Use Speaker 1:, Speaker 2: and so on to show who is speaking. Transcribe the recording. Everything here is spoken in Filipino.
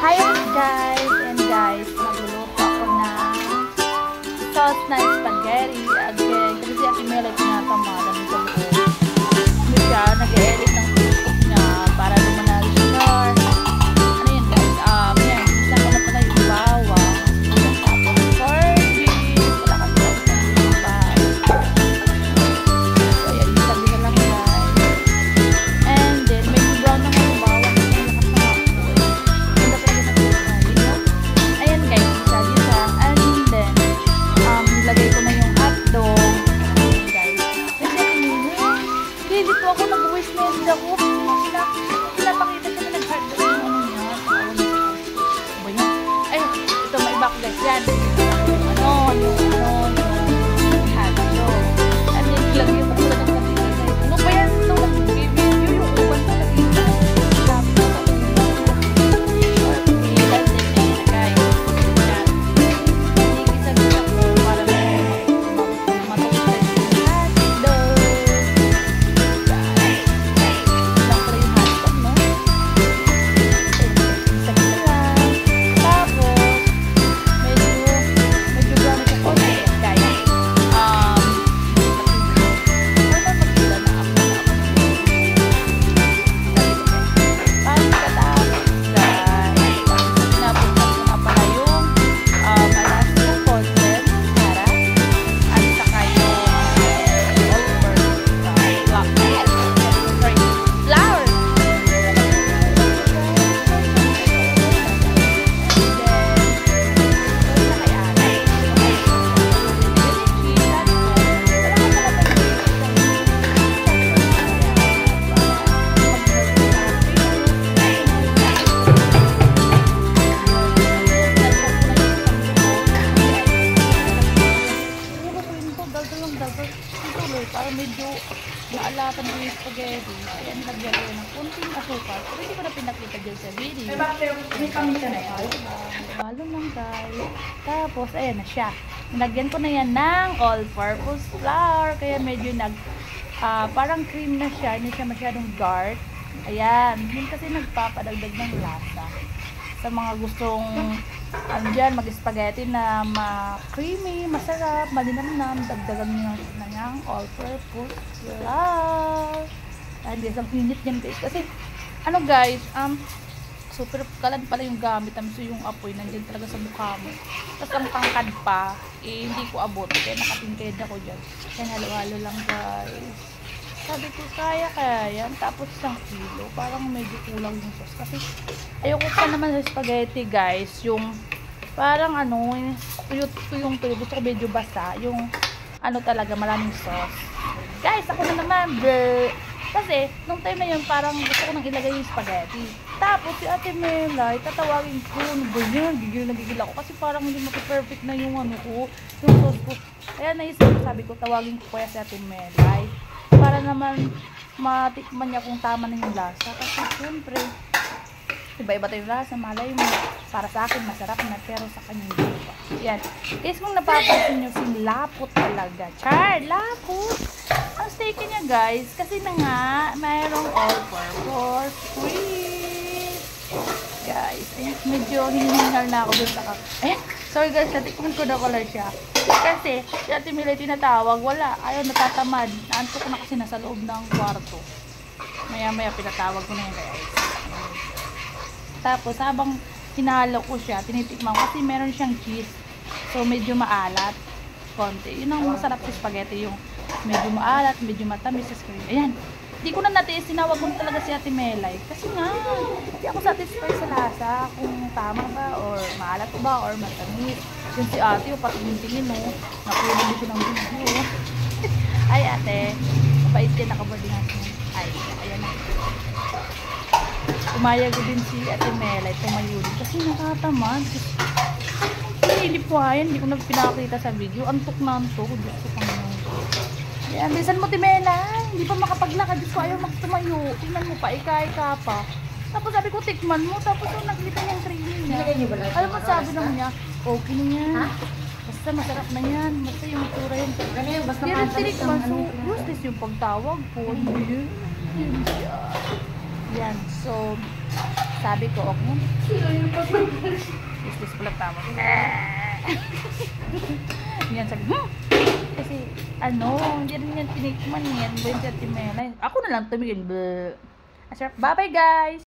Speaker 1: Hi guys! And guys, nagluluto ako ng sauce na spaghetti. Again, kasi si Ate Mela tinatamadan sa buo. Hindi siya nag-edit ng cook niya para lumanalo siya. Ano yun guys? Yan. Isa ko na pala yung bawang. Tapos corned wala kasi ako sa bawang. So yan, sabi na lang guys. And then, may brown na yung bawang. Lagay ko na yung hotdog. Guys. Kasi dito ako nag-voice message ako. Pinapakita siya na nag-hotdog yung ano niya. Ba yun? Ay, ito may back guys. Yan. Yung hotdog. Ano yung lagay ko pala ng kanila. Ano ba yan? Ito nag-video yung uban ko lagi. Sabi ko sa para medyo maalatan yung spaghetti. Kaya nilagyan ko ng kunting asukal. Pero hindi ko na pinakita dyan sa video.
Speaker 2: May pamita na yan.
Speaker 1: Balo lang guys. Tapos, ayan na siya. Nilagyan ko na yan ng all-purpose flour. Kaya medyo parang cream na siya. Hindi siya masyadong dark. Ayan. Yun kasi nagpapadagdag ng lasa. Sa mga gustong dyan, mag-spaghetti na creamy, masarap, malinamnam, dagdagan nyo na niyang all-purpose flour. Hindi, isang init yan guys. Kasi, ano guys, super kalan pala yung gamit. So yung apoy, nandiyan talaga sa mukha mo. Tapos ang tangkad pa, hindi ko abot. Kaya nakatingked ako dyan. Kaya halo-halo lang guys. Sabi ko, kaya yan. Tapos 1 kilo. Parang medyo kulang yung sauce. Kasi, ayoko pa naman sa spaghetti, guys. Yung, parang tuyong tuyo. Gusto ko medyo basa. Yung, talaga, maraming sauce. Guys, ako na naman, kasi, nung time na yun, parang gusto ko nang ilagay yung spaghetti. Tapos, si Ate Melay, tatawagin ko, ano ba yan? Nagigil ako. Kasi parang hindi perfect na yung yung sauce ko. Kaya naisip ko, sabi ko, tawagin ko kaya si Ate Melay. Para naman matikman niya kung tama na yung lasa. Kasi siyempre, iba-iba tayo yung lasa. Malay mo, para sa akin masarap na, pero sa kanya hindi pa. Yan. Guys, kung napapansin nyo, lapot talaga. Char, lapot. Ang steak niya guys, kasi na nga, mayroong all-purpose sweet. Guys, medyo hinihingal na ako dun sa sorry guys, natikman ko na pala siya. Kasi, si Ate Mila tinatawag, wala. Ayaw, natatamad. Naantok ko na kasi nasa loob ng kwarto. Maya-maya pinatawag ko na yun guys. Tapos, habang hinalo ko siya, tinitikman ko kasi meron siyang cheese. So, medyo maalat. Konti. Yun ang masarap sa spaghetti, yung medyo maalat, medyo matamis sa screen. Ayan. Hindi ko na natiis, sinawag ko talaga si Ate Melay. Kasi nga, hindi ako satisfied sa lasa kung tama ba, or maalat ba, or matamis. Yung si Ate, pati yung tingin mo, nakulang din siya ng video. Ay ate, mabait din, nakaboarding natin. Ay, ayan na. Umayag din si Ate Melay, tumayo din. Kasi nakatamad. Hindi po ayan, hindi ko na pinakita sa video. Antok na antok, gusto ko naman. Ayan, bilisan mo Timela, hindi pa makapaglakad. Diyos ko, ayaw magtumayo. Tingnan mo pa, ika pa. Tapos sabi ko, tikman mo. Tapos yung nakita niyang creamy niya. Alam mo, sabi naman niya, okay na yan. Basta masarap na yan. Basta yung tura yan. Basta tinikman. So, useless yung pagtawag ko. Yan. So, sabi ko, okay.
Speaker 2: Sino yung pagbabalas?
Speaker 1: Is pala tama. Yan sabi, kasi, hindi rin yan tinikman yan. Buwan sa Timela. Ako na lang tumigil. Bye-bye, guys!